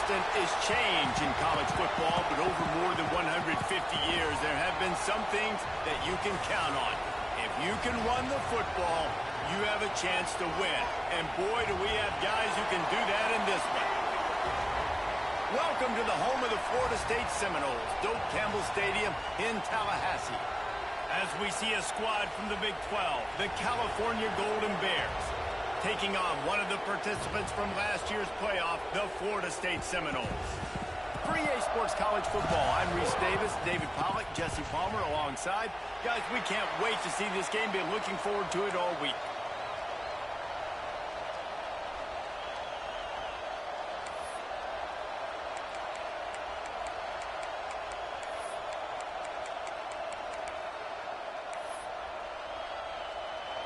constant is change in college football, but over more than 150 years, there have been some things that you can count on. If you can run the football, you have a chance to win. And boy, do we have guys who can do that in this one. Welcome to the home of the Florida State Seminoles, Doak Campbell Stadium in Tallahassee. As we see a squad from the Big 12, the California Golden Bears, taking on one of the participants from last year's playoff, the Florida State Seminoles. For EA Sports College Football, I'm Reese Davis, David Pollack, Jesse Palmer alongside. Guys, we can't wait to see this game. Been looking forward to it all week.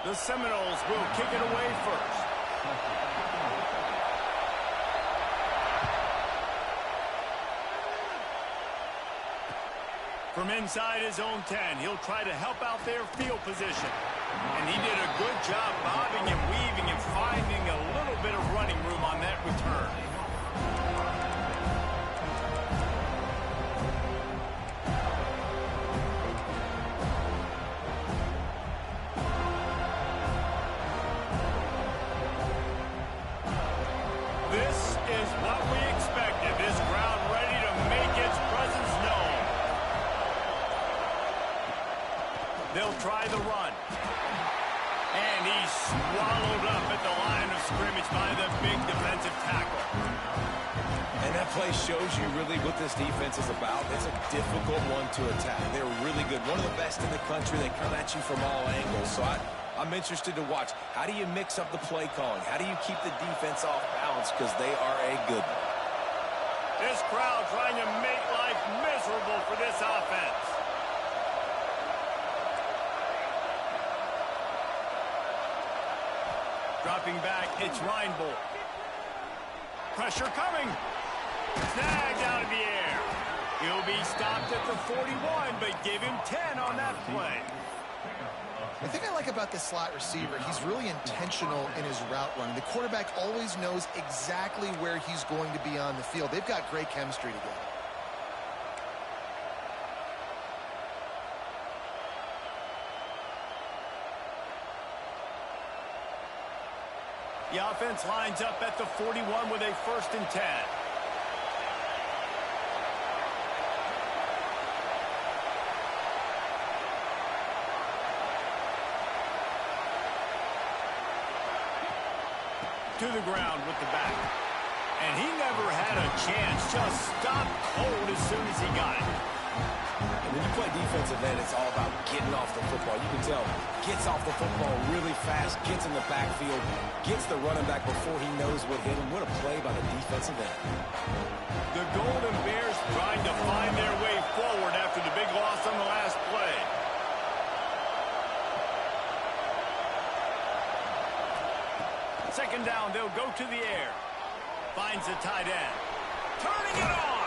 The Seminoles will kick it away first. From inside his own 10, he'll try to help out their field position. And he did a good job bobbing and weaving and finding a little bit of running room on that return. This is what we expected. This crowd ready to make its presence known. They'll try the run. And he's swallowed up at the line of scrimmage by the big defensive tackle. And that play shows you really what this defense is about. It's a difficult one to attack. They're really good. One of the best in the country. They come at you from all angles. So I'm interested to watch. How do you mix up the play calling? How do you keep the defense off balance? Because they are a good one. This crowd trying to make life miserable for this offense. Dropping back, it's Reinbold. Pressure coming. Snagged out of the air. He'll be stopped at the 41, but give him 10 on that play. The thing I like about this slot receiver, he's really intentional in his route running. The quarterback always knows exactly where he's going to be on the field. They've got great chemistry together. The offense lines up at the 41 with a 1st and 10. To the ground with the back. And he never had a chance. Just stopped cold as soon as he got it. And when you play defensive end, it's all about getting off the football. You can tell, gets off the football really fast, gets in the backfield, gets the running back before he knows what hit him. What a play by the defensive end. The Golden Bears trying to find their way forward after the big loss on the last play. Second down, they'll go to the air. Finds the tight end. Turning it on.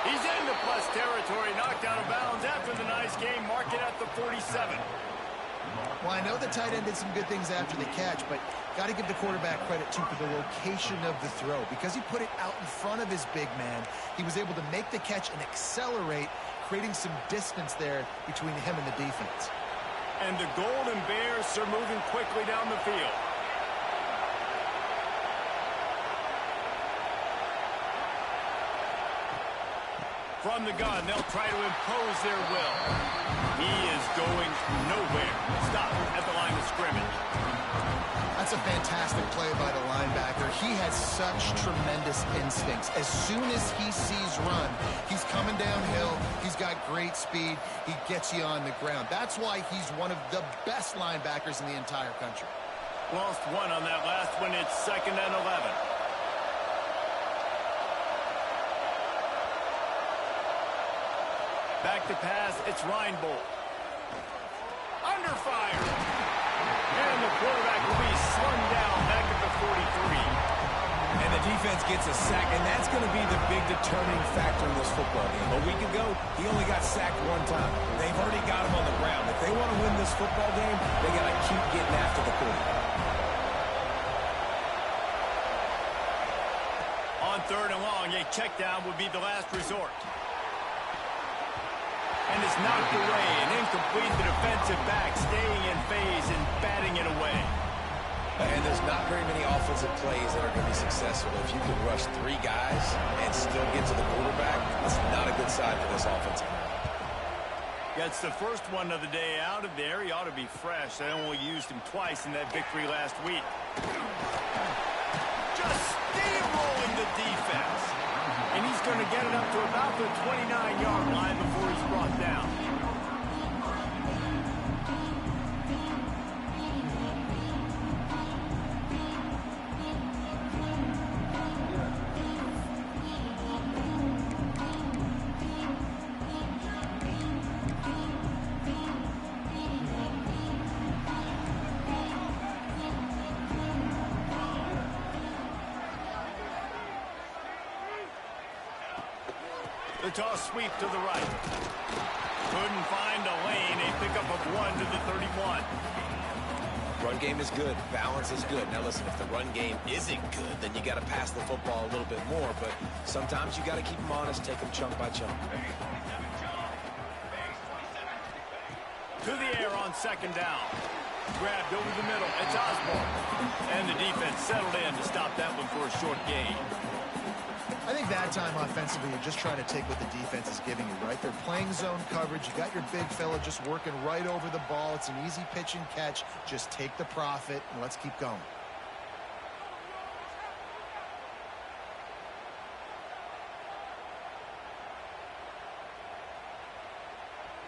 He's into plus territory, knocked out of bounds after the nice game. Mark it at the 47. Well, I know the tight end did some good things after the catch, but got to give the quarterback credit, too, for the location of the throw. Because he put it out in front of his big man, he was able to make the catch and accelerate, creating some distance there between him and the defense. And the Golden Bears are moving quickly down the field. From the gun, they'll try to impose their will. He is going nowhere. Stop at the line of scrimmage. That's a fantastic play by the linebacker. He has such tremendous instincts. As soon as he sees run, he's coming downhill. He's got great speed. He gets you on the ground. That's why he's one of the best linebackers in the entire country. Lost one on that last one. It's 2nd and 11. Back to pass, it's Reinbold. Under fire. And the quarterback will be slung down back at the 43. And the defense gets a sack, and that's going to be the big determining factor in this football game. A week ago, he only got sacked one time. They've already got him on the ground. If they want to win this football game, they got to keep getting after the quarterback. On On 3rd and long, a check down would be the last resort. And it's knocked away and incomplete. The defensive back staying in phase and batting it away. And there's not very many offensive plays that are going to be successful. If you can rush 3 guys and still get to the quarterback, that's not a good sign for this offensive line. Gets the first one of the day out of there. He ought to be fresh. They only used him twice in that victory last week. Just steamrolling the defense. And he's going to get it up to about the 29-yard line before he's brought down. The toss sweep to the right. Couldn't find a lane. A pickup of 1 to the 31. Run game is good. Balance is good. Now listen, if the run game isn't good, then you got to pass the football a little bit more. But sometimes you got to keep them honest, take them chunk by chunk. To the air on 2nd down. Grabbed over the middle. It's Osborne. And the defense settled in to stop that one for a short gain. I think that time offensively, you're just trying to take what the defense is giving you, right? They're playing zone coverage. You got your big fella just working right over the ball. It's an easy pitch and catch. Just take the profit, and let's keep going.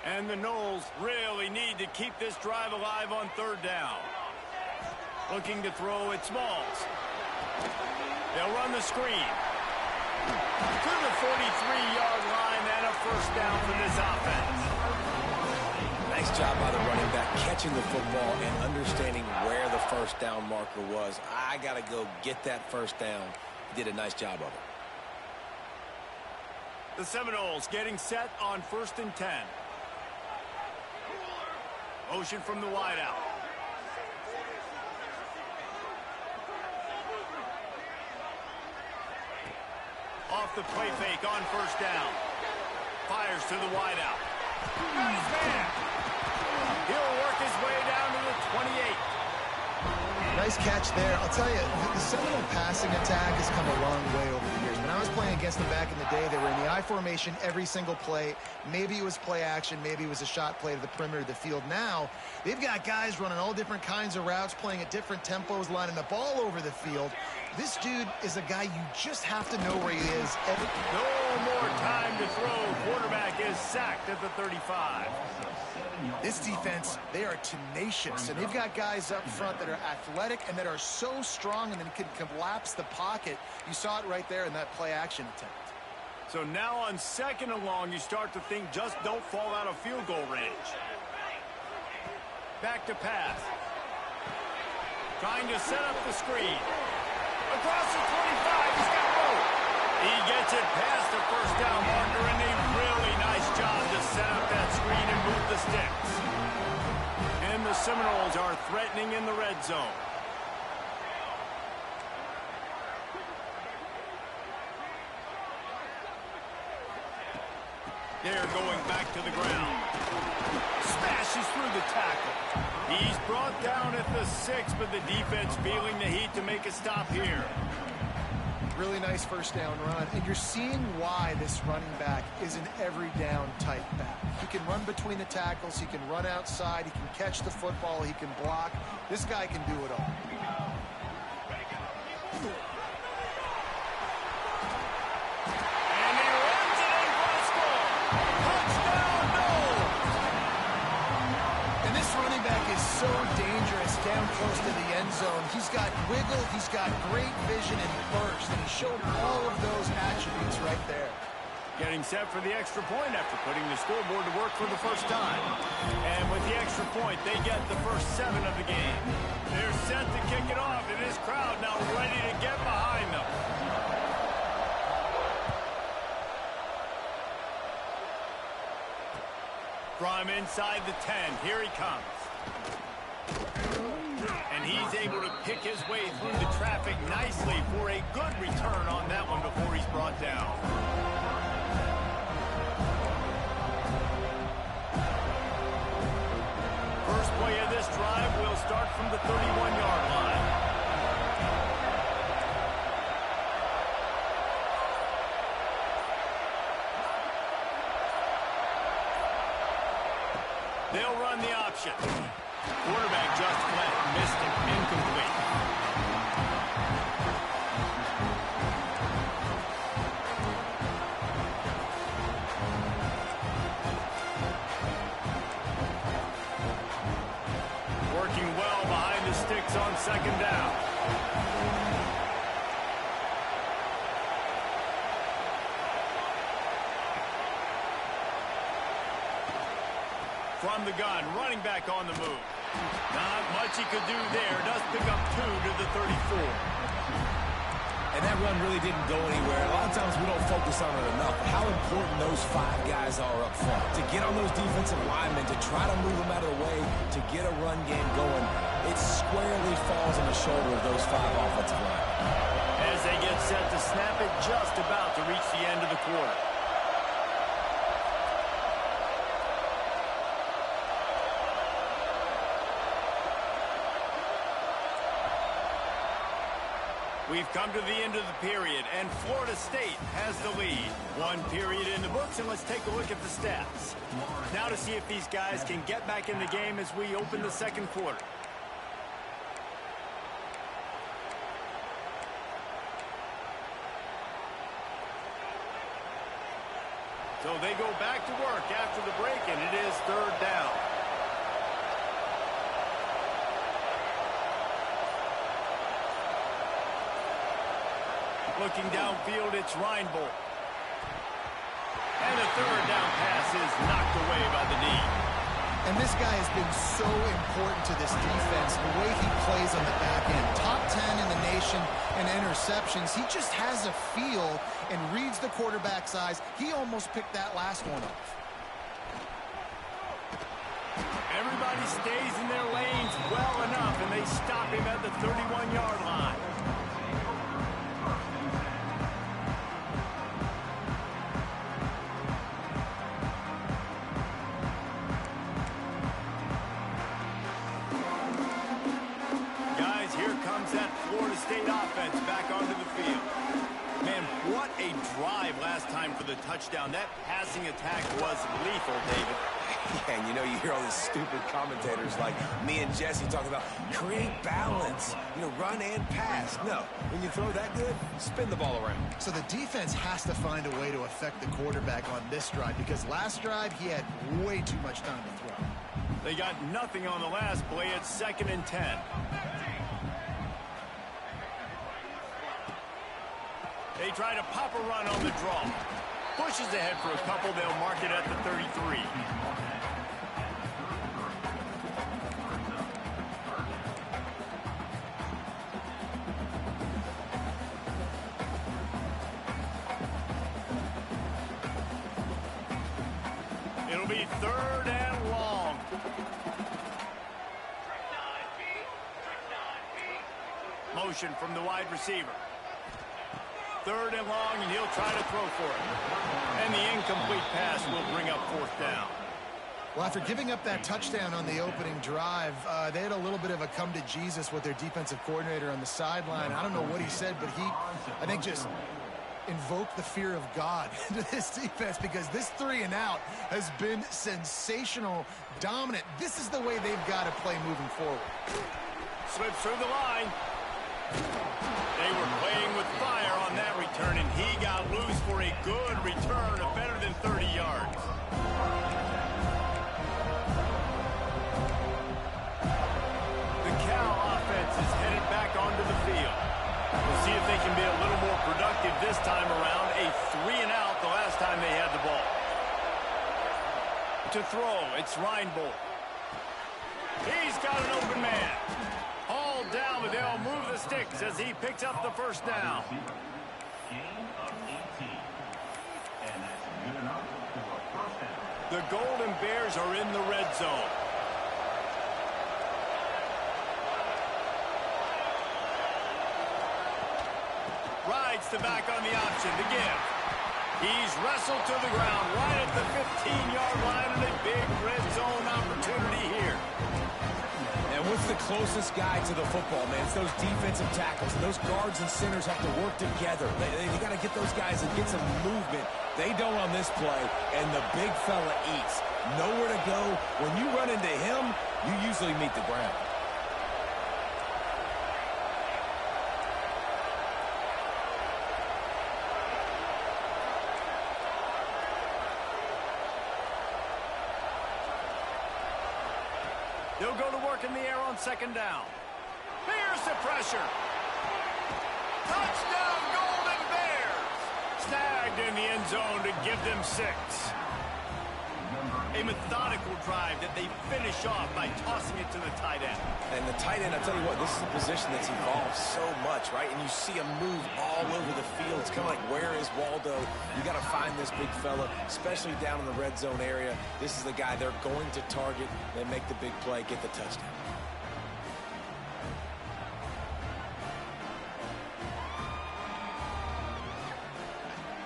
And the Noles really need to keep this drive alive on 3rd down. Looking to throw at Smalls. They'll run the screen. To the 43-yard line and a 1st down for this offense. Nice job by the running back, catching the football and understanding where the 1st down marker was. I got to go get that 1st down. He did a nice job of it. The Seminoles getting set on 1st and 10. Motion from the wideout. Off the play fake on 1st down. Fires to the wideout. Got his man. He'll work his way down to the 28. Nice catch there. I'll tell you, the Seminole passing attack has come a long way over the years. When I was playing against them back in the day, they were in the I formation every single play. Maybe it was play action. Maybe it was a shot play to the perimeter of the field. Now, they've got guys running all different kinds of routes, playing at different tempos, lining up all over the field. This dude is a guy you just have to know where he is. No more time to throw. Quarterback is sacked at the 35. This defense, they are tenacious, and they've got guys up front that are athletic and that are so strong and then can collapse the pocket. You saw it right there in that play-action attempt. So now on 2nd and long, you start to think just don't fall out of field goal range. Back to pass. Trying to set up the screen. Across the 25, he's got room. He gets it past the 1st down marker, and a really nice job to set up that screen and move the sticks. And the Seminoles are threatening in the red zone. They're going back to the ground. Smashes through the tackle. He's brought down at the 6, but the defense feeling the heat to make a stop here. Really nice 1st down run, and you're seeing why this running back is an every down type back. He can run between the tackles, he can run outside, he can catch the football, he can block. This guy can do it all. And he runs it in for a score. Touchdown, Noles! And this running back is so dangerous down close to the end zone. He's got wiggle, he's got great vision and burst, and he showed all of those attributes right there. Getting set for the extra point after putting the scoreboard to work for the 1st time. And with the extra point, they get the first 7 of the game. They're set to kick it off, and this crowd now ready to get behind them. From inside the 10, here he comes. And he's able to pick his way through the traffic nicely for a good return on that one before he's brought down. First play of this drive will start from the 31-yard line. They'll run the option. Quarterback just flat missed it. Incomplete. Working well behind the sticks on second down. From the gun, running back on the move. Not much he could do there. Does pick up 2 to the 34. And that run really didn't go anywhere. A lot of times we don't focus on it enough. How important those 5 guys are up front. To get on those defensive linemen, to try to move them out of the way, to get a run game going, it squarely falls on the shoulder of those 5 offensive linemen. As they get set to snap it, just about to reach the end of the quarter. We've come to the end of the period, and Florida State has the lead. 1 period in the books, and let's take a look at the stats. Now to see if these guys can get back in the game as we open the second quarter. So they go back to work after the break, and it is 3rd down. Looking downfield, it's Reinbold. And the 3rd down pass is knocked away by the knee. And this guy has been so important to this defense, the way he plays on the back end. Top 10 in the nation in interceptions. He just has a feel and reads the quarterback's eyes. He almost picked that last one off. Everybody stays in their lanes well enough, and they stop him at the 31-yard line. State offense back onto the field. Man, what a drive last time for the touchdown. That passing attack was lethal, David. Yeah, and you know, you hear all these stupid commentators like me and Jesse talk about create balance, you know, run and pass. No, when you throw that good, spin the ball around. So the defense has to find a way to affect the quarterback on this drive, because last drive he had way too much time to throw. They got nothing on the last play. It's 2nd and 10. They try to pop a run on the draw. Pushes ahead for a couple. They'll mark it at the 33. It'll be 3rd and long. Motion from the wide receiver. 3rd and long, and he'll try to throw for it. And the incomplete pass will bring up 4th down. Well, after giving up that touchdown on the opening drive, they had a little bit of a come to Jesus with their defensive coordinator on the sideline. I don't know what he said, but he, I think, just invoked the fear of God into this defense, because this 3 and out has been sensational, dominant. This is the way they've got to play moving forward. Slips through the line. They were playing with fire on that return, and he got loose for a good return of better than 30 yards. The Cal offense is headed back onto the field. We'll see if they can be a little more productive this time around. A 3 and out the last time they had the ball. To throw, it's Reinbold. He's got an open man. All down, but they'll move the sticks as he picks up the 1st down. The Golden Bears are in the red zone. the back on the option to give. He's wrestled to the ground right at the 15-yard line, and a big red zone opportunity here. And what's the closest guy to the football, man? It's those defensive tackles. And those guards and centers have to work together. They got to get those guys and get some movement. They don't on this play, and the big fella eats. Nowhere to go. When you run into him, you usually meet the ground. They'll go to work in the air on second down. Here's the pressure. Touchdown, Golden Bears! Snagged in the end zone to give them 6. A methodical drive that they finish off by tossing it to the tight end. And the tight end, I tell you what, this is a position that's evolved so much, right? And you see him move all over the field. It's kind of like, where is Waldo? You got to find this big fella, especially down in the red zone area. This is the guy they're going to target. They make the big play, get the touchdown.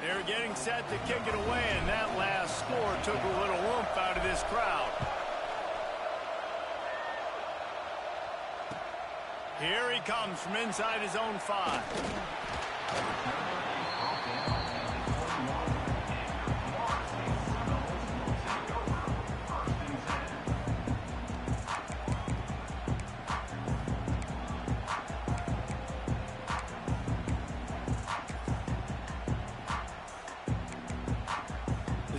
They're getting set to kick it away, and that last score took a little oomph out of this crowd. Here he comes from inside his own 5.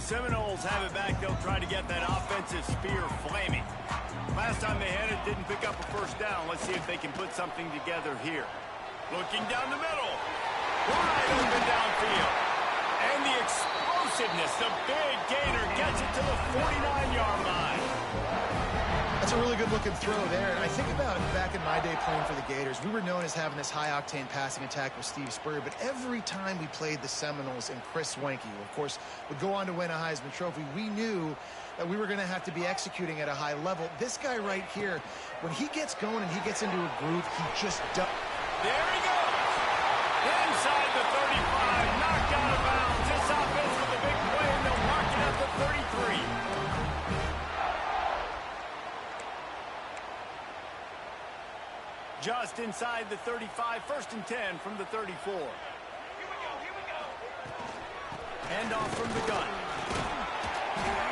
Seminoles have it back. They'll try to get that offensive spear flaming. Last time they had it, didn't pick up a first down. Let's see if they can put something together here. Looking down the middle. Wide open downfield. And the explosiveness, the big gainer gets it to the 49-yard line. That's a really good-looking throw there. And I think about back in my day playing for the Gators, we were known as having this high-octane passing attack with Steve Spurrier, but every time we played the Seminoles and Chris Wenke, who, of course, would go on to win a Heisman Trophy, we knew that we were going to have to be executing at a high level. This guy right here, when he gets going and he gets into a groove, he just does. There he goes. Inside the 35, knocked out of bounds. This offense with a big play, and they'll mark it at the 33. Just inside the 35, 1st and 10 from the 34. Hand off from the gun.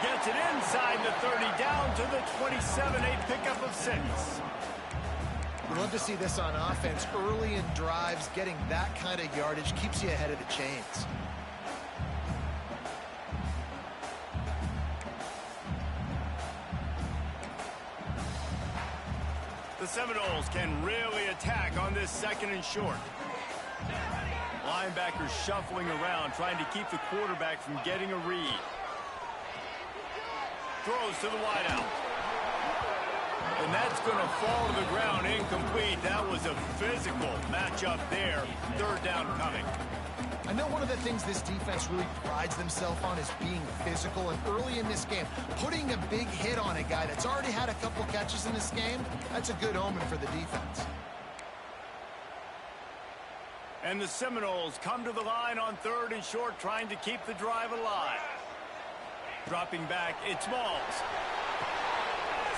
Gets it inside the 30, down to the 27, a pickup of 6. We love to see this on offense. Early in drives, getting that kind of yardage keeps you ahead of the chains. The Seminoles can really attack on this 2nd and short. Linebackers shuffling around, trying to keep the quarterback from getting a read. Throws to the wideout. And that's going to fall to the ground incomplete. That was a physical matchup there. 3rd down coming. I know one of the things this defense really prides themselves on is being physical, and early in this game, putting a big hit on a guy that's already had a couple catches in this game, that's a good omen for the defense. And the Seminoles come to the line on 3rd and short, trying to keep the drive alive. Dropping back, it's Malls.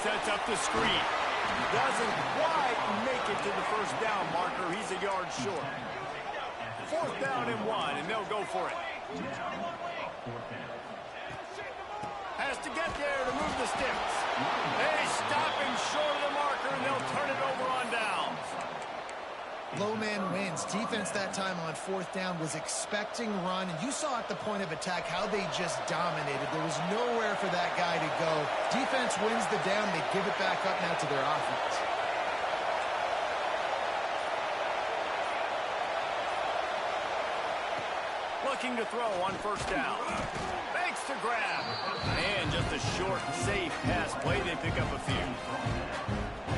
Sets up the screen. Doesn't quite make it to the 1st down marker. He's a yard short. 4th down and 1, and they'll go for it. Has to get there to move the sticks. They stop him short of the marker, and they'll turn it over on downs. Low man wins. Defense that time on 4th down was expecting run, and you saw at the point of attack how they just dominated. There was nowhere for that guy to go. Defense wins the down. They give it back up now to their offense. Looking to throw on 1st down. Fakes to grab. And just a short, safe pass play. They pick up a few.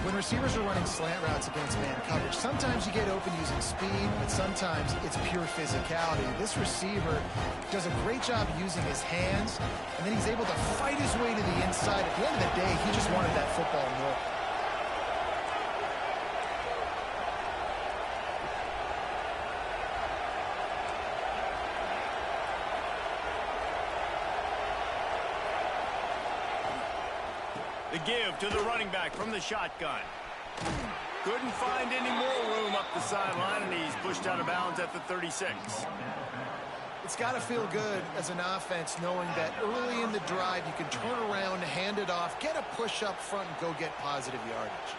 When receivers are running slant routes against man coverage, sometimes you get open using speed, but sometimes it's pure physicality. This receiver does a great job using his hands, and then he's able to fight his way to the inside. At the end of the day, he just wanted that football more. The give to the running back from the shotgun. Couldn't find any more room up the sideline, and he's pushed out of bounds at the 36. It's got to feel good as an offense knowing that early in the drive you can turn around, hand it off, get a push up front, and go get positive yardage.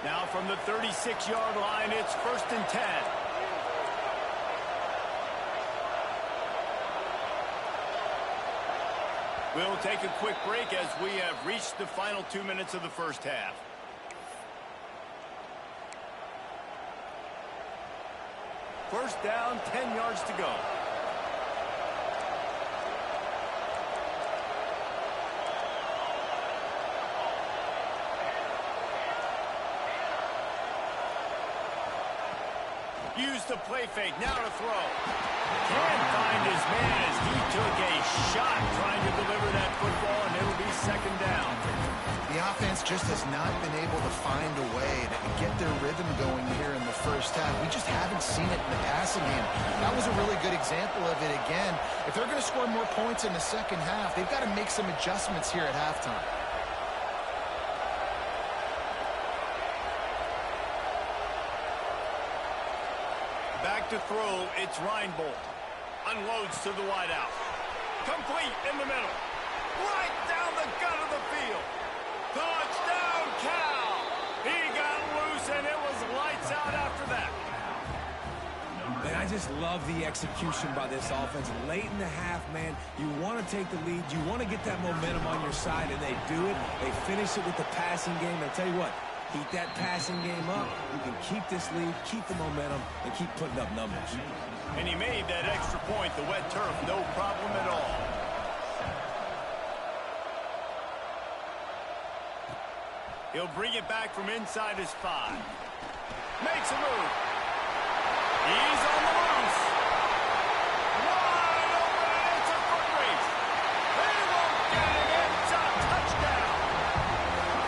Now from the 36-yard line, it's 1st and 10. We'll take a quick break as we have reached the final 2 minutes of the first half. First down, 10 yards to go. Use the play fake, now to throw. Can't find his man as he took a shot trying to deliver that football, and it'll be 2nd down. The offense just has not been able to find a way to get their rhythm going here in the first half. We just haven't seen it in the passing game. That was a really good example of it again. If they're going to score more points in the second half, they've got to make some adjustments here at halftime. Back to throw, it's Reinbold. Unloads to the wideout. Complete in the middle. Right down the gut of the field. Touchdown, Cal! He got loose, and it was lights out after that. Man, I just love the execution by this offense. Late in the half, man, you want to take the lead. You want to get that momentum on your side, and they do it. They finish it with the passing game. And I'll tell you what, keep that passing game up. You can keep this lead, keep the momentum, and keep putting up numbers. And he made that extra point, the wet turf, no problem at all. He'll bring it back from inside his 5. Makes a move. He's on the loose. Wide open, it's a foot race. They won't get him. It's a touchdown.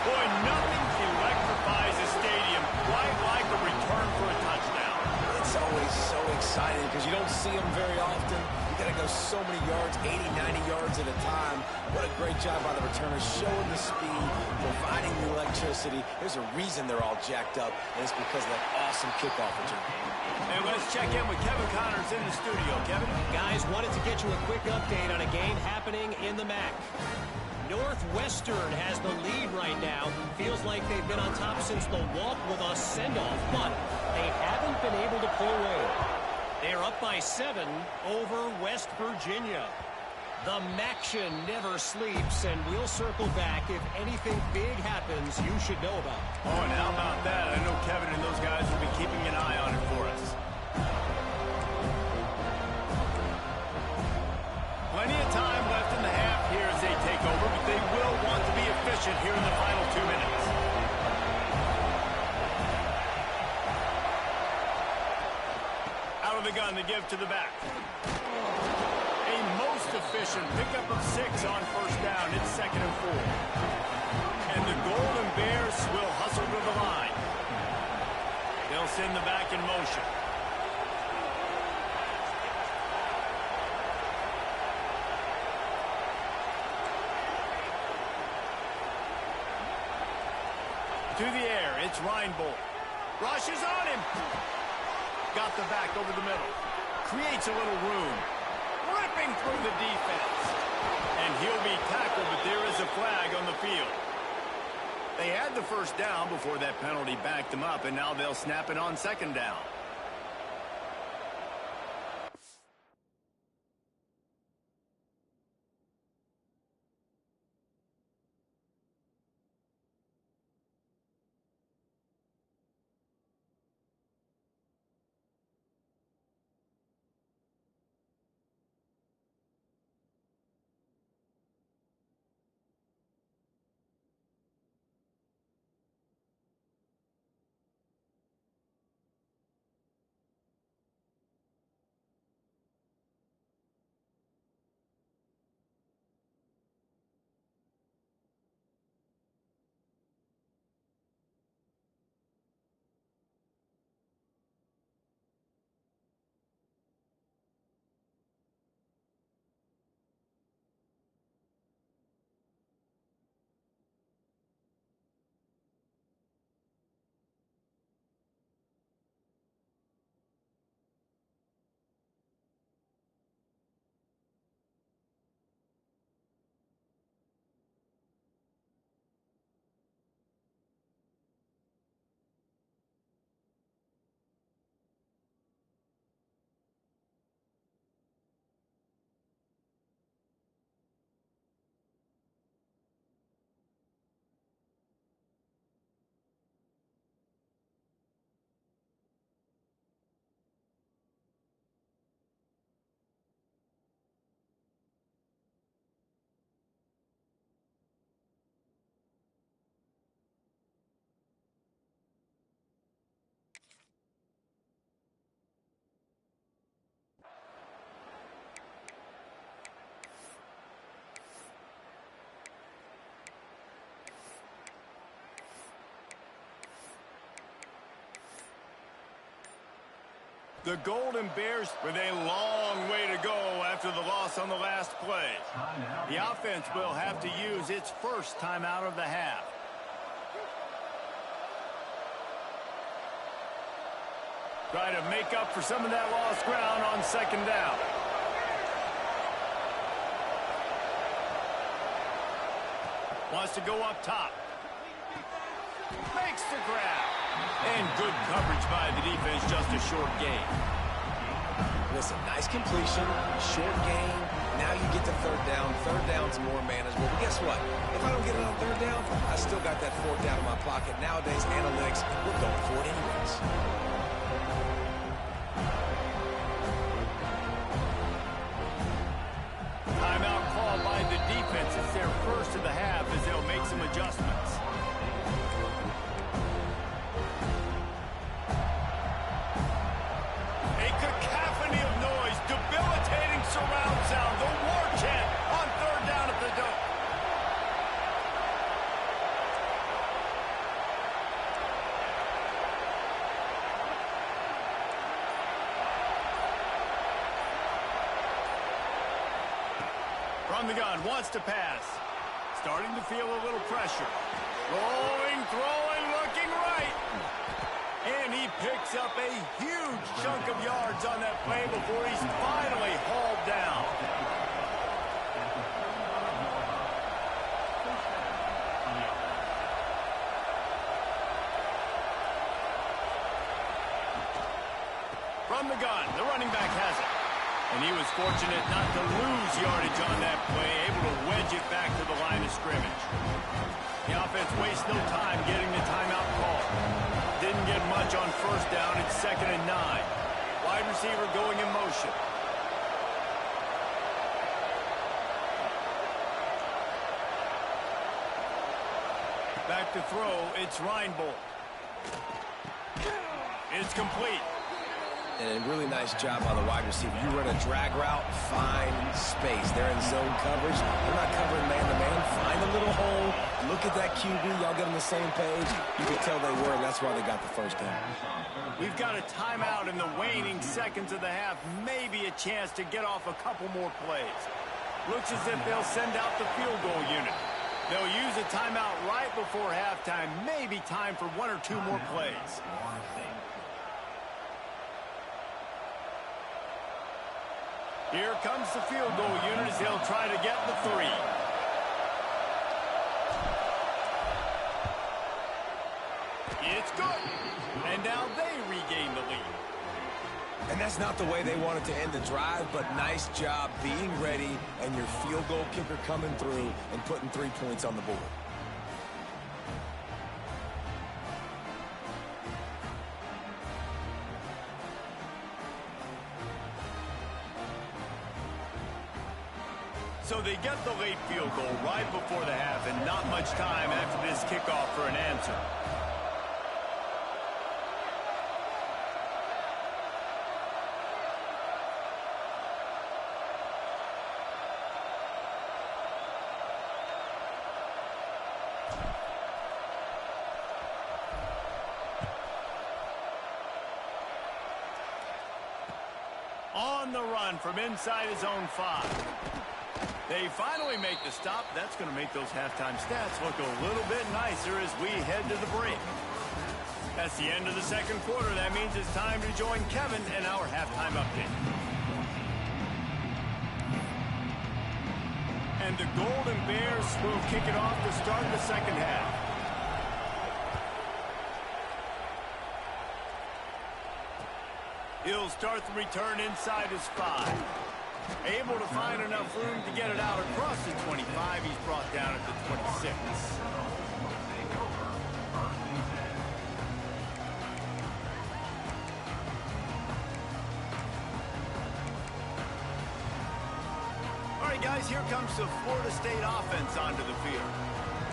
Boy, nothing electrifies a stadium quite like a return for a touchdown. It's always so exciting because you don't see them very often. You got to go so many yards, 80, 90 yards at a time. What a great job by the returners, showing the speed, providing the electricity. There's a reason they're all jacked up, and it's because of that awesome kickoff return. And let's check in with Kevin Connors in the studio. Kevin? Guys, wanted to get you a quick update on a game happening in the MAC. Northwestern has the lead right now. Feels like they've been on top since the walk with a send-off, but they haven't been able to pull away. They're up by 7 over West Virginia. The MACtion never sleeps, and we'll circle back if anything big happens you should know about. Oh, and how about that? I know Kevin and those guys will be keeping an eye on it for us. Plenty of time left in the half here as they take over, but they will want to be efficient here in the final 2 minutes. Out of the gun, the give to the back. A most efficient pickup of 6 on first down. It's 2nd and 4. And the Golden Bears will hustle to the line. They'll send the back in motion. To the air, it's Reinbold. Rushes on him. Got the back over the middle. Creates a little room. Ripping through the defense. And he'll be tackled, but there is a flag on the field. They had the first down before that penalty backed them up, and now they'll snap it on 2nd down. The Golden Bears with a long way to go after the loss on the last play. The offense will have to use its first timeout of the half. Try to make up for some of that lost ground on second down. Wants to go up top. Makes the grab. And good coverage by the defense, just a short gain. Listen, nice completion, short gain. Now you get to third down. Third down's more manageable. But guess what? If I don't get it on third down, I still got that fourth down in my pocket. Nowadays, analytics, we're going for it anyways. Timeout called by the defense. It's their first of the half as they'll make some adjustments. A cacophony of noise, debilitating surround sound, the war chant on third down at the Dome. From the gun, wants to pass. Starting to feel a little pressure. Rolling, throwing, looking right. And he picks up a huge chunk of yards on that play before he's finally hauled down. From the gun, the running back has it. And he was fortunate not to lose yardage on that play, able to wedge it back to the line of scrimmage. The offense wastes no time getting the timeout call. Didn't get much on first down. It's 2nd and 9. Wide receiver going in motion. Back to throw. It's Reinbold. It's complete. And a really nice job by the wide receiver. You run a drag route, find space. They're in zone coverage. They're not covering man-to-man. Find a little hole. Look at that QB. Y'all get on the same page. You can tell they were, and that's why they got the first down. We've got a timeout in the waning seconds of the half. Maybe a chance to get off a couple more plays. Looks as if they'll send out the field goal unit. They'll use a timeout right before halftime. Maybe time for 1 or 2 more plays. Here comes the field goal unit as they'll try to get the 3. It's good. And now they regain the lead. And that's not the way they wanted to end the drive, but nice job being ready and your field goal kicker coming through and putting 3 points on the board. So they get the late field goal right before the half and not much time after this kickoff for an answer. On the run from inside his own 5. They finally make the stop. That's going to make those halftime stats look a little bit nicer as we head to the break. That's the end of the second quarter. That means it's time to join Kevin in our halftime update. And the Golden Bears will kick it off to start the second half. He'll start the return inside his 5. Able to find enough room to get it out across the 25. He's brought down at the 26. All right, guys, here comes the Florida State offense onto the field.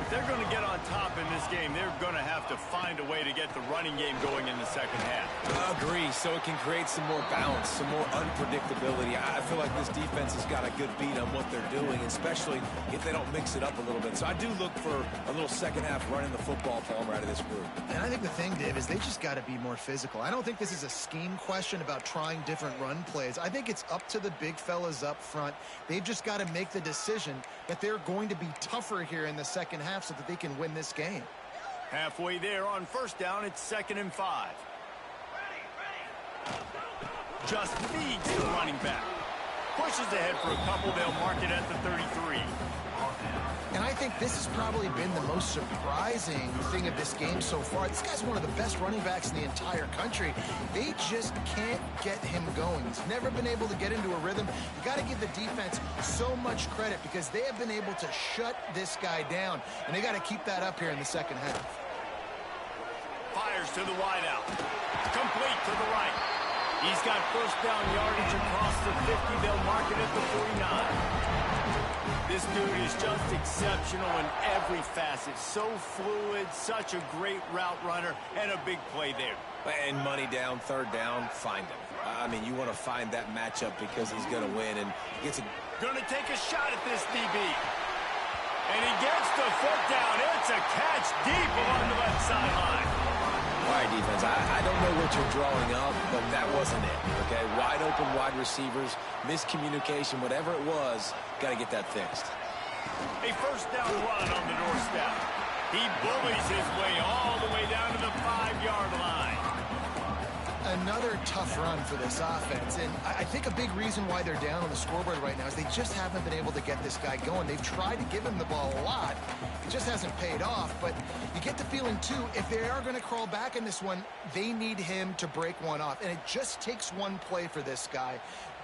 If they're going to get on top in this game, they're going to have to find a way to get the running game going in the second half. I agree, so it can create some more balance, some more unpredictability. I feel like this defense has got a good beat on what they're doing, especially if they don't mix it up a little bit. So I do look for a little second half running the football, Palmer, out of this group. And I think the thing, Dave, is they just got to be more physical. I don't think this is a scheme question about trying different run plays. I think it's up to the big fellas up front. They've just got to make the decision that they're going to be tougher here in the second half so that they can win this game. Halfway there on first down, it's 2nd and 5. Just feeds the running back. Pushes ahead for a couple. They'll mark it at the 33. And I think this has probably been the most surprising thing of this game so far. This guy's one of the best running backs in the entire country. They just can't get him going. He's never been able to get into a rhythm. You got to give the defense so much credit because they have been able to shut this guy down. And they got to keep that up here in the second half. Fires to the wideout. Complete to the right. He's got first down yardage across the 50. They'll mark it at the 49. This dude is just exceptional in every facet. So fluid, such a great route runner, and a big play there. And money down, third down, find him. I mean, you want to find that matchup because he's going to win and gets a... Going to take a shot at this DB. And he gets the foot down. It's a catch deep along the left sideline. All right, defense, I don't know what you're drawing up, but that wasn't it, okay? Wide open wide receivers, miscommunication, whatever it was, got to get that fixed. A first down run on the doorstep. He bullies his way all the way down to the 5-yard line. Another tough run for this offense, and I think a big reason why they're down on the scoreboard right now is they just haven't been able to get this guy going. They've tried to give him the ball a lot. It just hasn't paid off, but you get the feeling, too, if they are going to crawl back in this one, they need him to break one off, and it just takes one play for this guy.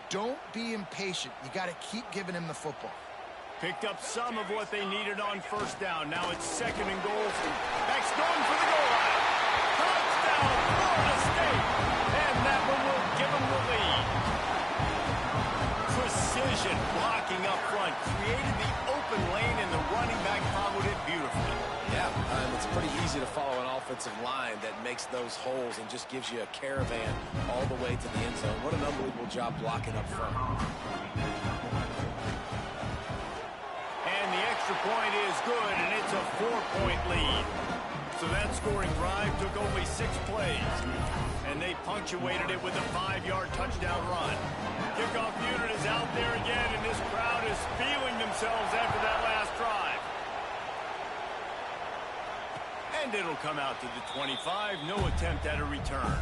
Don't be impatient. You got to keep giving him the football. Picked up some of what they needed on first down. Now it's 2nd and goal. That's going for the goal line. Touchdown, Florida State. And that one will give them the lead. Precision blocking up front. Created the open lane, and the running back followed it beautifully. Yeah, it's pretty easy to follow an offensive line that makes those holes and just gives you a caravan all the way to the end zone. What an unbelievable job blocking up front. And the extra point is good, and it's a 4-point lead. So that scoring drive took only 6 plays, and they punctuated it with a 5-yard touchdown run. Kickoff unit is out there again, and this crowd is feeling themselves after that last drive. And it'll come out to the 25. No attempt at a return.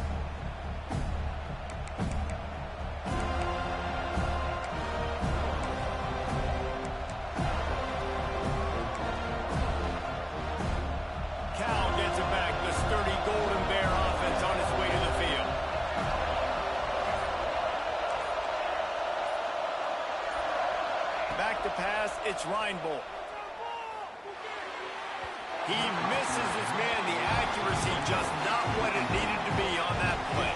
Cal gets it back. The sturdy Golden Bear offense on its way to the field. Back to pass. It's Reinbold. He misses his man. The accuracy just not what it needed to be on that play.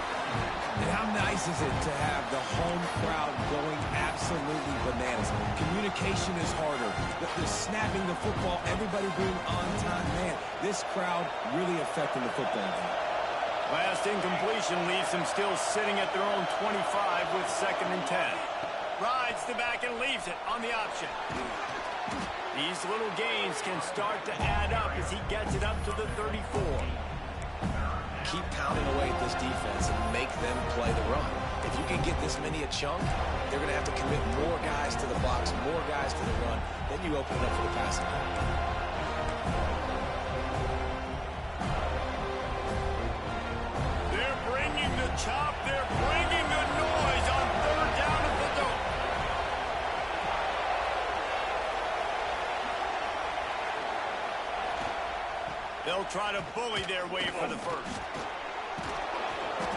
And how nice is it to have the home crowd going absolutely bananas? Communication is harder. The snapping the football, everybody being on time. Man, this crowd really affecting the football game. Last incompletion leaves them still sitting at their own 25 with 2nd and 10. Rides the back and leaves it on the option. These little gains can start to add up as he gets it up to the 34. Keep pounding away at this defense and make them play the run. If you can get this many a chunk, they're going to have to commit more guys to the box, more guys to the run. Then you open it up for the passing game. They're bringing the chop. They're bringing the noise on 3rd down at the goal. They'll try to bully their way for the first.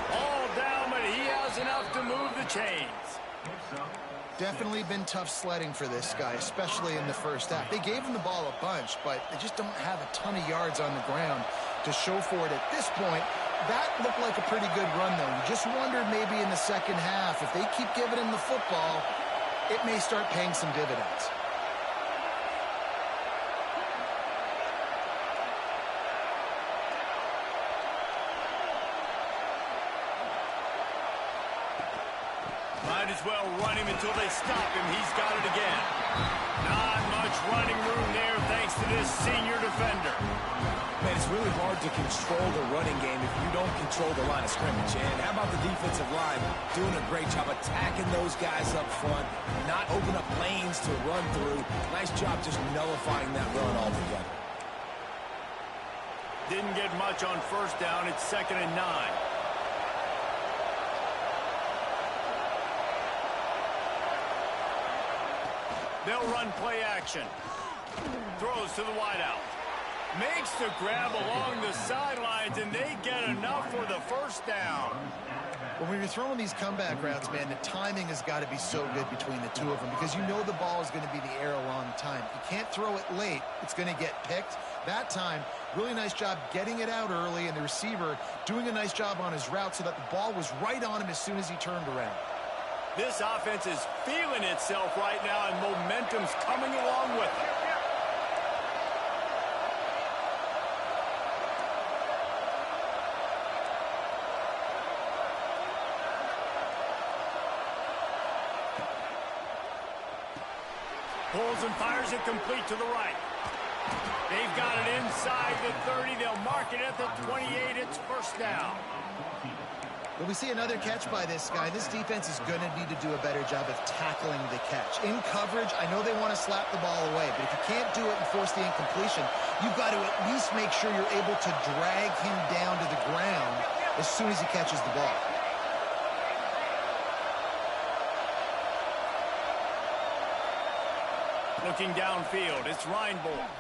All down, but he has enough to move the chains. Definitely been tough sledding for this guy, especially in the first half. They gave him the ball a bunch, but they just don't have a ton of yards on the ground to show for it at this point. That looked like a pretty good run, though. You just wondered maybe in the second half, if they keep giving him the football, it may start paying some dividends. Might as well run him until they stop him. He's got it again. Not much running room there thanks to this senior defender. Man, it's really hard to control the running game if you don't control the line of scrimmage. And how about the defensive line doing a great job attacking those guys up front, not open up lanes to run through. Nice job just nullifying that run altogether. Didn't get much on first down. It's 2nd and 9. They'll run play action. Throws to the wideout. Makes the grab along the sidelines, and they get enough for the first down. When you're throwing these comeback routes, man, the timing has got to be so good between the two of them because you know the ball is going to be the air a long time. You can't throw it late. It's going to get picked. That time, really nice job getting it out early, and the receiver doing a nice job on his route so that the ball was right on him as soon as he turned around. This offense is feeling itself right now, and momentum's coming along with it. Pulls and fires it complete to the right. They've got it inside the 30. They'll mark it at the 28. It's first down. When we see another catch by this guy, this defense is going to need to do a better job of tackling the catch. In coverage, I know they want to slap the ball away, but if you can't do it and force the incompletion, you've got to at least make sure you're able to drag him down to the ground as soon as he catches the ball. Looking downfield, it's Reinbold.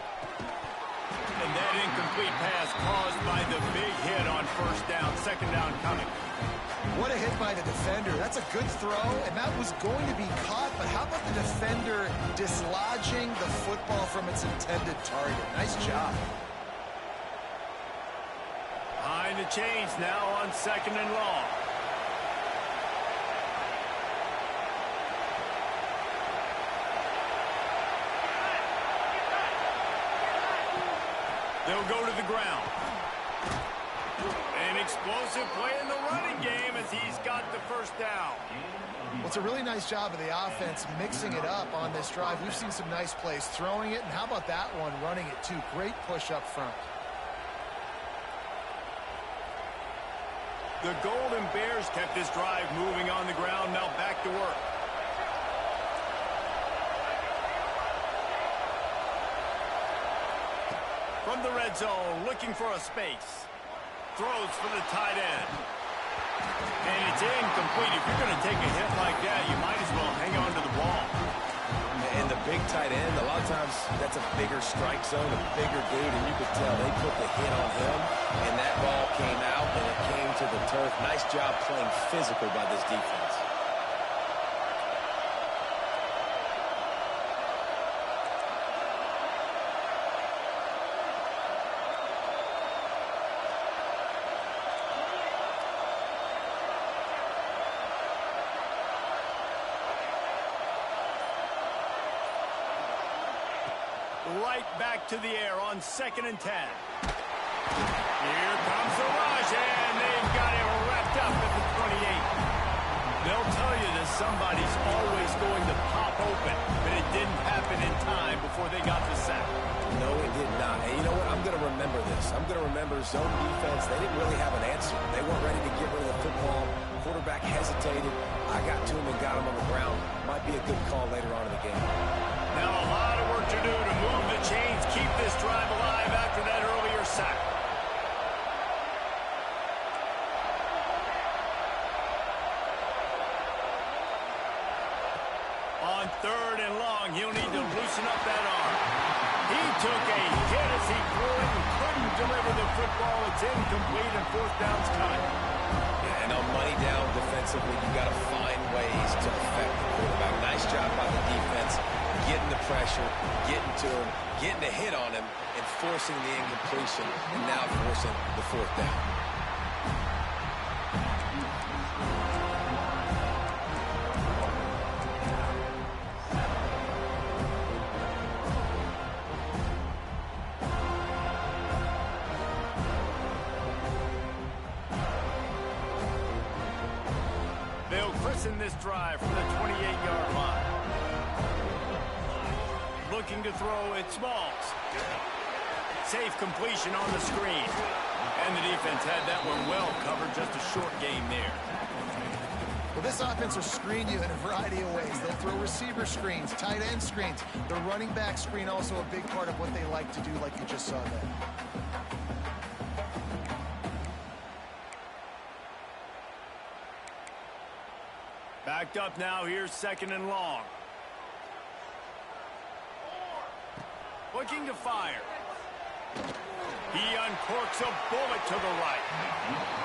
And that incomplete pass caused by the big hit on first down. 2nd down coming. What a hit by the defender. That's a good throw, and that was going to be caught, but how about the defender dislodging the football from its intended target? Nice job. Behind the chains now on 2nd and long. They'll go to the ground. An explosive play in the running game as he's got the first down. Well, it's a really nice job of the offense mixing it up on this drive. We've seen some nice plays throwing it, and how about that one running it too? Great push up front. The Golden Bears kept this drive moving on the ground. Now back to work. From the red zone, looking for a space. Throws for the tight end. And it's incomplete. If you're going to take a hit like that, you might as well hang on to the ball. And the big tight end, a lot of times that's a bigger strike zone, a bigger dude, and you could tell they put the hit on him, and that ball came out, and it came to the turf. Nice job playing physical by this defense. Right back to the air on 2nd and 10. Here comes the rush, and they've got it wrapped up at the 28. They'll tell you that somebody's always going to pop open, but it didn't happen in time before they got the sack. No, it did not. And you know what? I'm going to remember this. I'm going to remember zone defense. They didn't really have an answer. They weren't ready to get rid of the football. Quarterback hesitated. I got to him and got him on the ground. Might be a good call later on in the game. Now a lot of work to do to move the chains, keep this drive alive after that earlier sack. On 3rd and long, he'll need to loosen up that arm. He took a hit as he threw it and couldn't deliver the football. It's incomplete and 4th down's coming. Yeah, and on money down defensively, you got to find ways to affect the quarterback. Nice job by the defense, getting the pressure, getting to him, getting a hit on him, and forcing the incompletion, and now forcing the 4th down. this drive from the 28-yard line. Looking to throw, it's Smalls. Safe completion on the screen. And the defense had that one well covered, just a short gain there. Well, this offense will screen you in a variety of ways. They'll throw receiver screens, tight end screens. The running back screen also a big part of what they like to do, like you just saw there. Backed up now, here's 2nd and long. Looking to fire. He uncorks a bullet to the right.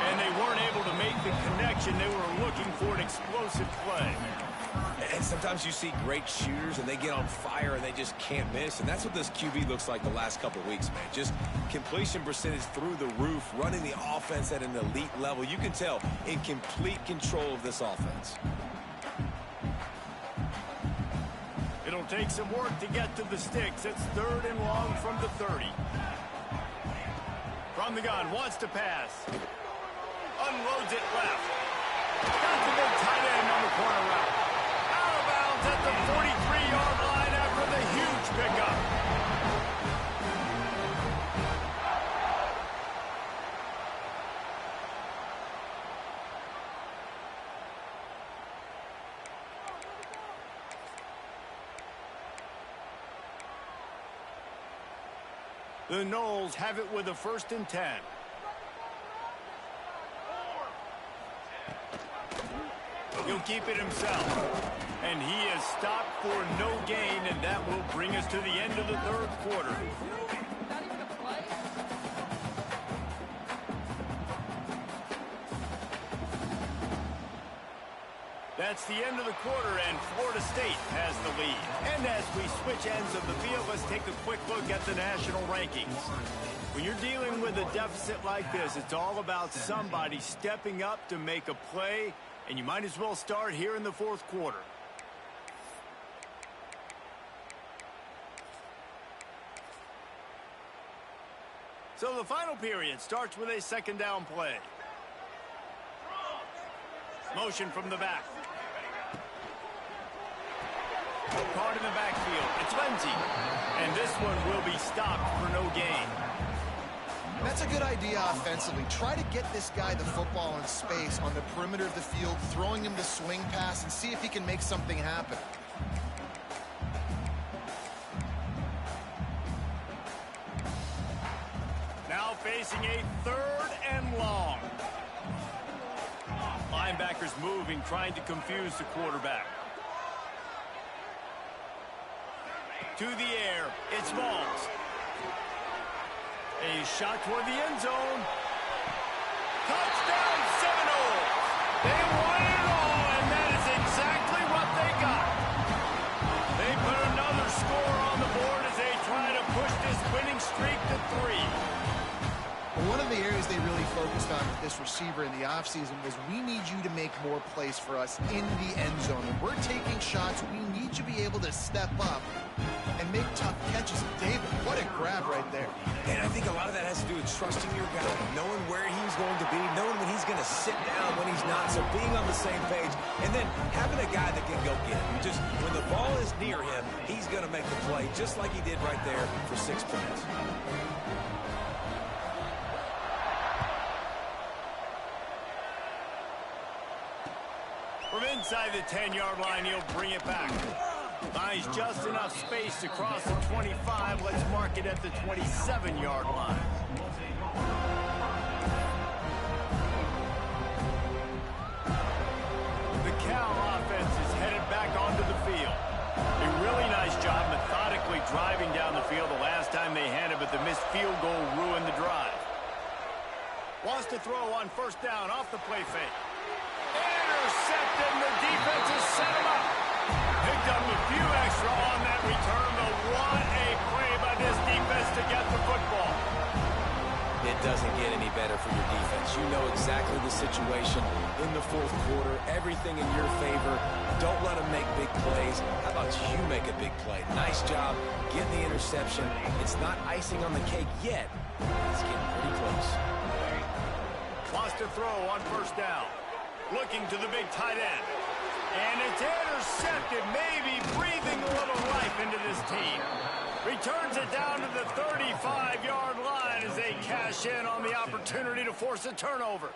And they weren't able to make the connection. They were looking for an explosive play. And sometimes you see great shooters and they get on fire and they just can't miss. And that's what this QB looks like the last couple of weeks, man. Just completion percentage through the roof, running the offense at an elite level. You can tell in complete control of this offense. It'll take some work to get to the sticks. It's 3rd and long from the 30. From the gun, wants to pass. Unloads it left. Got the big tight end on the corner route. Out of bounds at the 43-yard line after the huge pickup. The Knowles have it with a 1st and 10. He'll keep it himself. And he is stopped for no gain, and that will bring us to the end of the 3rd quarter. That's the end of the quarter, and Florida State has the lead. And as we switch ends of the field, let's take a quick look at the national rankings. When you're dealing with a deficit like this, it's all about somebody stepping up to make a play, and you might as well start here in the 4th quarter. So the final period starts with a 2nd down play. Motion from the back. Caught in the backfield. It's Lindsey. And this one will be stopped for no gain. That's a good idea offensively. Try to get this guy the football in space on the perimeter of the field, throwing him the swing pass, and see if he can make something happen. Now facing a 3rd and long. Linebackers moving, trying to confuse the quarterback. To the air, it's Smalls. A shot toward the end zone. Touchdown Seminoles! They won it all, and that is exactly what they got. They put another score on the board as they try to push this winning streak to 3. One of the areas they really focused on with this receiver in the offseason was we need you to make more plays for us in the end zone. When we're taking shots, we need you to be able to step up and make tough catches. David, what a grab right there. And I think a lot of that has to do with trusting your guy, knowing where he's going to be, knowing when he's going to sit down, when he's not, so being on the same page, and then having a guy that can go get it. Just when the ball is near him, he's going to make the play, just like he did right there for 6 points. From inside the 10-yard line, he'll bring it back. Finds just enough space to cross the 25. Let's mark it at the 27-yard line. The Cal offense is headed back onto the field. A really nice job methodically driving down the field the last time they had it, but the missed field goal ruined the drive. Wants to throw on 1st down off the play fake. Intercepted, and the defense has set him up. Picked up a few extra on that return, but what a play by this defense to get the football. It doesn't get any better for your defense. You know exactly the situation in the 4th quarter. Everything in your favor. Don't let them make big plays. How about you make a big play? Nice job getting the interception. It's not icing on the cake yet. It's getting pretty close. Wants to throw on 1st down. Looking to the big tight end. And it's intercepted, maybe breathing a little life into this team. Returns it down to the 35-yard line as they cash in on the opportunity to force a turnover.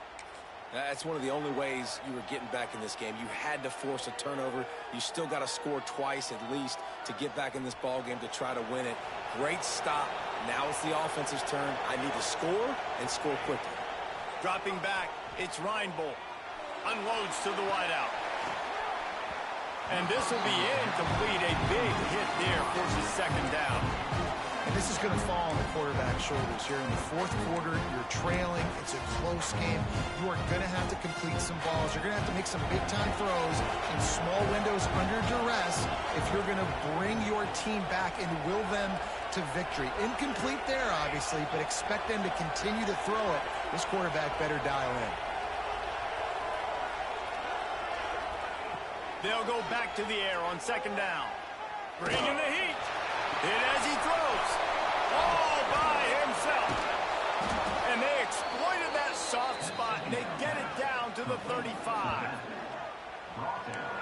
That's one of the only ways you were getting back in this game. You had to force a turnover. You still got to score twice at least to get back in this ball game to try to win it. Great stop. Now it's the offense's turn. I need to score and score quickly. Dropping back, it's Reinbold. Unloads to the wideout. And this will be incomplete. A big hit there forces second down. And this is going to fall on the quarterback's shoulders here in the fourth quarter. You're trailing. It's a close game. You are going to have to complete some balls. You're going to have to make some big-time throws in small windows under duress if you're going to bring your team back and will them to victory. Incomplete there, obviously, but expect them to continue to throw it. This quarterback better dial in. They'll go back to the air on second down. Bringing the heat. Hit as he throws. All by himself. And they exploited that soft spot, and they get it down to the 35.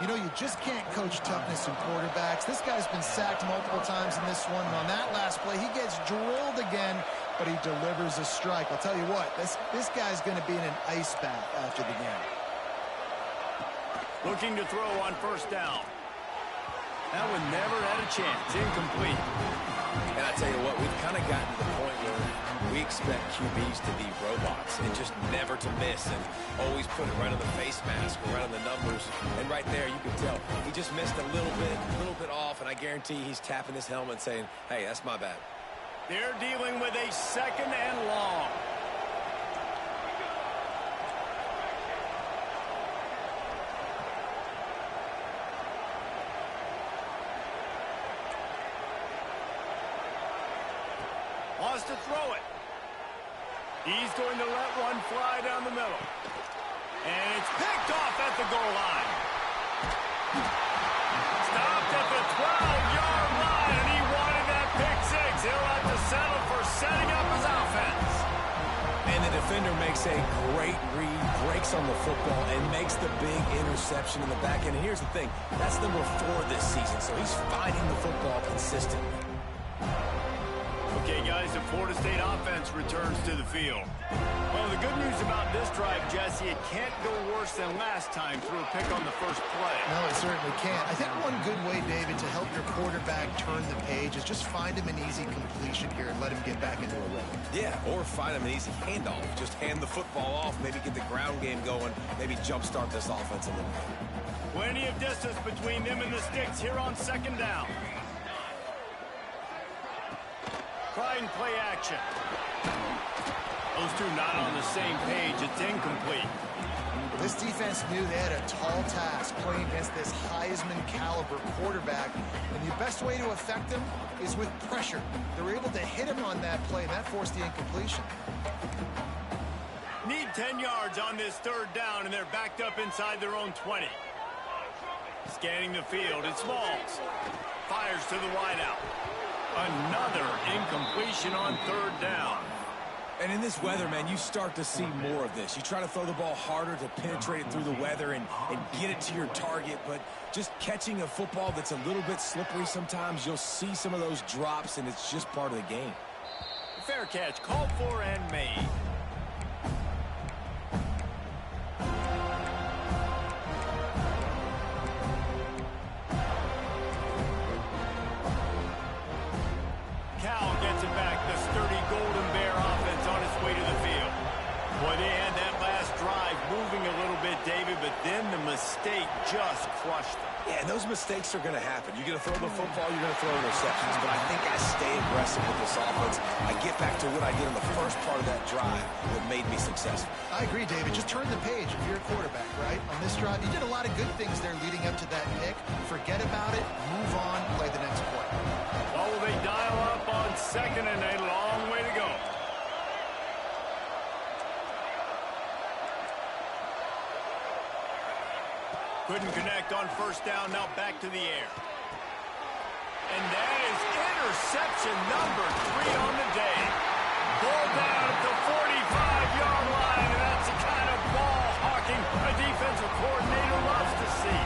You know, you just can't coach toughness in quarterbacks. This guy's been sacked multiple times in this one. And on that last play, he gets drilled again, but he delivers a strike. I'll tell you what, this guy's going to be in an ice bath after the game. Looking to throw on first down. That one never had a chance. Incomplete. And I tell you what, we've kind of gotten to the point where we expect QBs to be robots and just never to miss and always put it right on the face mask or right on the numbers. And right there, you can tell he just missed a little bit off, and I guarantee he's tapping his helmet saying, hey, that's my bad. They're dealing with a second and long. Wants to throw it. He's going to let one fly down the middle. And it's picked off at the goal line. Stopped at the 12-yard line, and he wanted that pick six. He'll have to settle for setting up his offense. And the defender makes a great read, breaks on the football, and makes the big interception in the back end. And here's the thing, that's number 4 this season, so he's finding the football consistently. Okay, guys, the Florida State offense returns to the field. Well, the good news about this drive, Jesse, it can't go worse than last time through a pick on the first play. No, it certainly can't. I think one good way, David, to help your quarterback turn the page is just find him an easy completion here and let him get back into a rhythm. Yeah, or find him an easy handoff. Just hand the football off, maybe get the ground game going, maybe jumpstart this offense a little bit. Plenty of distance between them and the sticks here on second down. Trying play action. Those two not on the same page. It's incomplete. This defense knew they had a tall task playing against this Heisman caliber quarterback, and the best way to affect him is with pressure. They were able to hit him on that play, and that forced the incompletion. Need 10 yards on this third down, and they're backed up inside their own 20. Scanning the field, it's Smalls. Fires to the wideout. Another incompletion on third down. And in this weather, man, you start to see more of this. You try to throw the ball harder to penetrate it through the weather and get it to your target, but just catching a football that's a little bit slippery sometimes, you'll see some of those drops, and it's just part of the game. Fair catch, called for and made. Cal gets it back. The sturdy Golden Bear offense on its way to the field. Boy, they had that last drive moving a little bit, David, but then the mistake just crushed them. Yeah, and those mistakes are going to happen. You're going to throw the football, you're going to throw interceptions, but I think I stay aggressive with this offense. I get back to what I did in the first part of that drive that made me successful. I agree, David. Just turn the page if you're a quarterback, right? On this drive, you did a lot of good things there leading up to that pick. Forget about it, move on, play the next play. Well, will they dial up on second and a long way to go? Couldn't connect on first down, now back to the air. And that is interception number 3 on the day. Ball down at the 45-yard line, and that's the kind of ball hawking a defensive coordinator loves to see.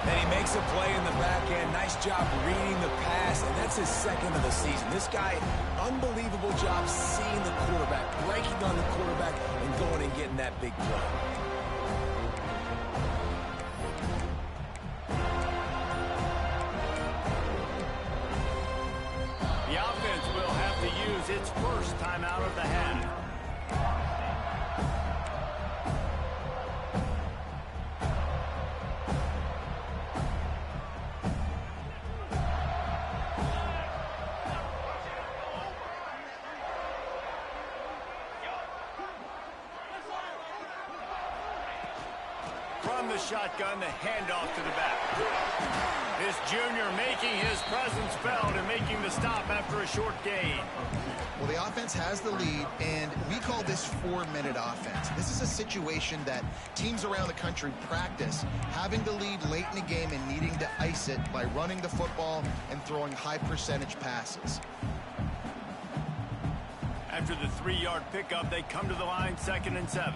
And he makes a play in the back end. Nice job reading the pass, and that's his second of the season. This guy, unbelievable job seeing the quarterback, breaking on the quarterback, and going and getting that big play. The offense will have to use its first timeout of the half. From the shotgun, the handoff to the back. This junior making his presence felt and making the stop after a short gain. Well, the offense has the lead, and we call this 4-minute offense. This is a situation that teams around the country practice, having the lead late in the game and needing to ice it by running the football and throwing high-percentage passes. After the 3-yard pickup, they come to the line 2nd and 7.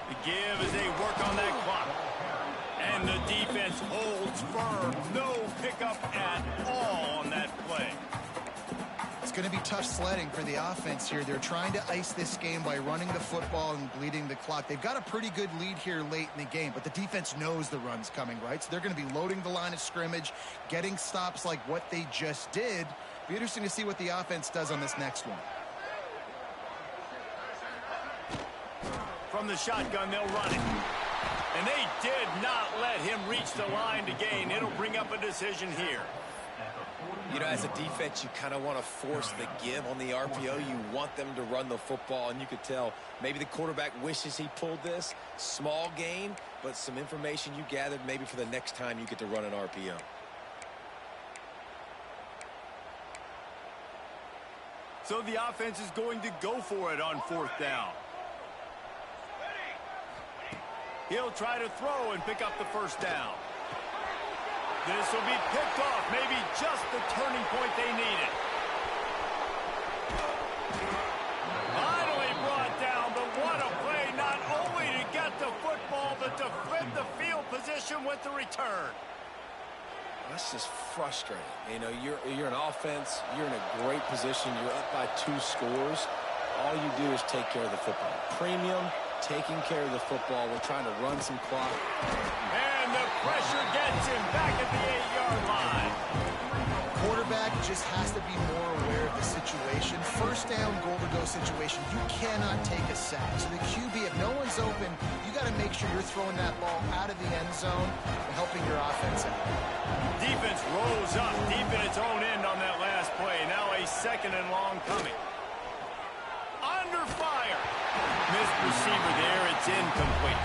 The give as they work on that clock. And the defense holds firm. No pickup at all on that play. It's going to be tough sledding for the offense here. They're trying to ice this game by running the football and bleeding the clock. They've got a pretty good lead here late in the game, but the defense knows the run's coming, right? So they're going to be loading the line of scrimmage, getting stops like what they just did. Be interesting to see what the offense does on this next one. From the shotgun, they'll run it. And they did not let him reach the line to gain. It'll bring up a decision here. You know, as a defense, you kind of want to force the give on the RPO. You want them to run the football, and you could tell maybe the quarterback wishes he pulled this. Small gain, but some information you gathered maybe for the next time you get to run an RPO. So the offense is going to go for it on 4th down. He'll try to throw and pick up the first down. This will be picked off, maybe just the turning point they needed. Finally brought down, but what a play, not only to get the football, but to flip the field position with the return. That's just frustrating. You know, you're an offense, you're in a great position, you're up by 2 scores. All you do is take care of the football. Premium, taking care of the football. We're trying to run some clock. And the pressure gets him back at the 8-yard line. Quarterback just has to be more aware of the situation. First down, goal-to-go situation, you cannot take a sack. So the QB, if no one's open, you got to make sure you're throwing that ball out of the end zone and helping your offense out. Defense rose up deep in its own end on that last play. Now a 2nd and long coming. Under fire. Missed receiver there. It's incomplete.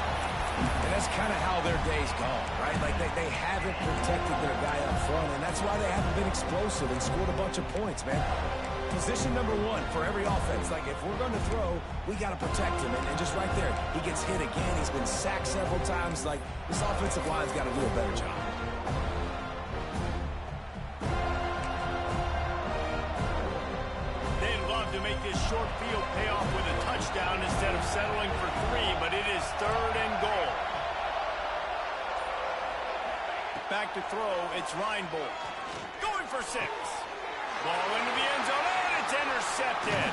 And that's kind of how their day's gone, right? Like they haven't protected their guy up front, and that's why they haven't been explosive and scored a bunch of points, man. Position number 1 for every offense. Like, if we're going to throw, we got to protect him. And just right there, he gets hit again. He's been sacked several times. Like, this offensive line's got to do a better job. To make this short field pay off with a touchdown instead of settling for 3, but it is 3rd and goal. Back to throw, it's Reinbold. Going for 6. Ball into the end zone, and it's intercepted.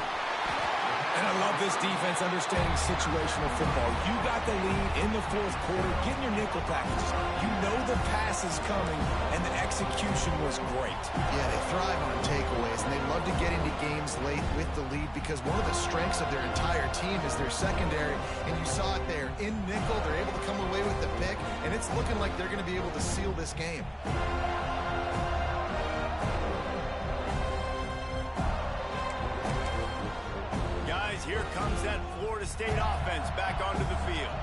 And I love this defense understanding situational football. You got the lead in the 4th quarter, getting your nickel packages. You know the pass is coming, and the execution was great. Yeah, they thrive on takeaways, and they love to get into games late with the lead because one of the strengths of their entire team is their secondary, and you saw it there. In nickel, they're able to come away with the pick, and it's looking like they're going to be able to seal this game. Here comes that Florida State offense back onto the field.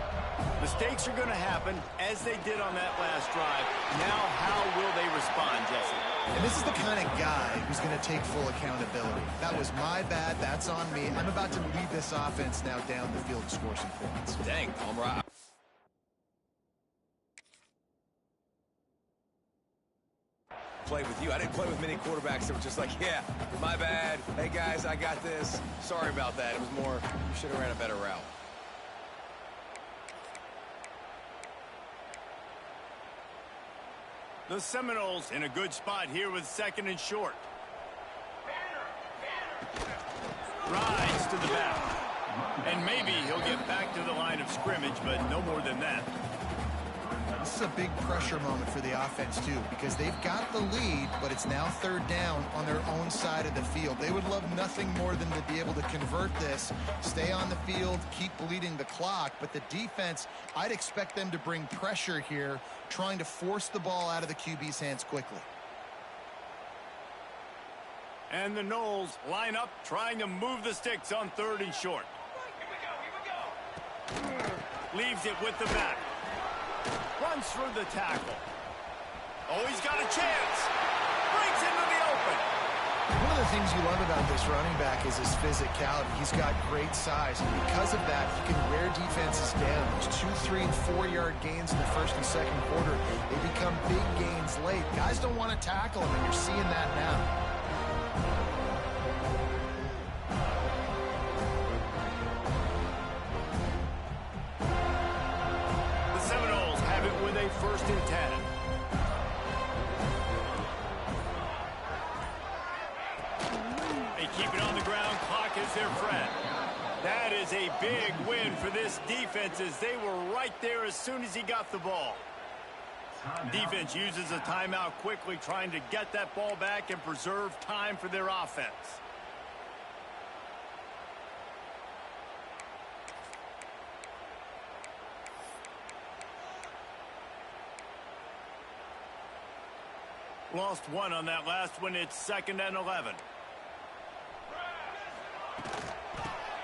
Mistakes are going to happen, as they did on that last drive. Now, how will they respond, Jesse? And this is the kind of guy who's going to take full accountability. That was my bad. That's on me. I'm about to lead this offense now down the field and score some points. Dang, Palmer. Play with you. I didn't play with many quarterbacks that were just like, yeah, my bad. Hey, guys, I got this. Sorry about that. It was more, you should have ran a better route. The Seminoles in a good spot here with 2nd and short. Rides to the back. And maybe he'll get back to the line of scrimmage, but no more than that. This is a big pressure moment for the offense, too, because they've got the lead, but it's now 3rd down on their own side of the field. They would love nothing more than to be able to convert this, stay on the field, keep bleeding the clock. But the defense, I'd expect them to bring pressure here, trying to force the ball out of the QB's hands quickly. And the Noles line up, trying to move the sticks on 3rd and short. Leaves it with the back. Runs through the tackle. Oh, he's got a chance. Breaks into the open. One of the things you love about this running back is his physicality. He's got great size, and because of that, he can wear defenses down. Those 2, 3, and 4-yard gains in the 1st and 2nd quarter, they become big gains late. Guys don't want to tackle him, and you're seeing that now. With a 1st and 10. They keep it on the ground. Clock is their friend. That is a big win for this defense, as they were right there as soon as he got the ball. Defense uses a timeout quickly, trying to get that ball back and preserve time for their offense. Lost 1 on that last one. It's 2nd and 11.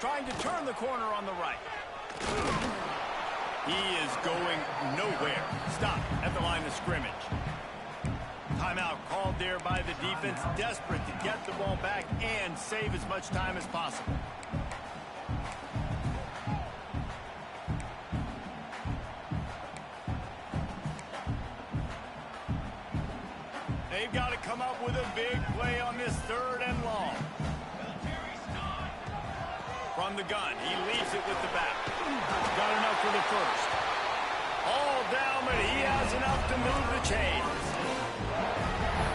Trying to turn the corner on the right. He is going nowhere. Stop at the line of scrimmage. Timeout called there by the defense, desperate to get the ball back and save as much time as possible. They've got to come up with a big play on this 3rd and long. From the gun, he leaves it with the back. Got enough for the 1st. All down, but he has enough to move the chains.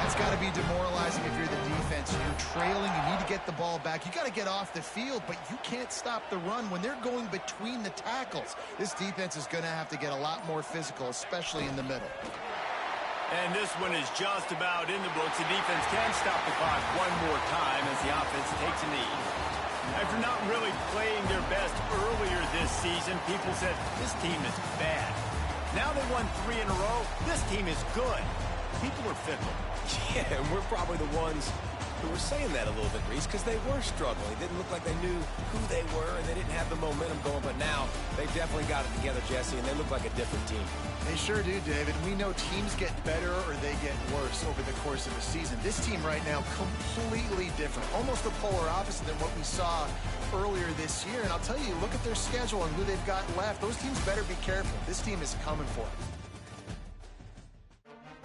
That's got to be demoralizing if you're the defense. You're trailing, you need to get the ball back. You got to get off the field, but you can't stop the run when they're going between the tackles. This defense is going to have to get a lot more physical, especially in the middle. And this one is just about in the books. The defense can stop the clock one more time as the offense takes a knee. After not really playing their best earlier this season, people said, this team is bad. Now they won 3 in a row. This team is good. People are fickle. Yeah, and we're probably the ones who were saying that a little bit, Reese, because they were struggling. It didn't look like they knew who they were, and they didn't have the momentum going. But now they've definitely got it together, Jesse, and they look like a different team. They sure do, David. We know teams get better or they get worse over the course of the season. This team right now, completely different. Almost the polar opposite than what we saw earlier this year. And I'll tell you, look at their schedule and who they've got left. Those teams better be careful. This team is coming for it.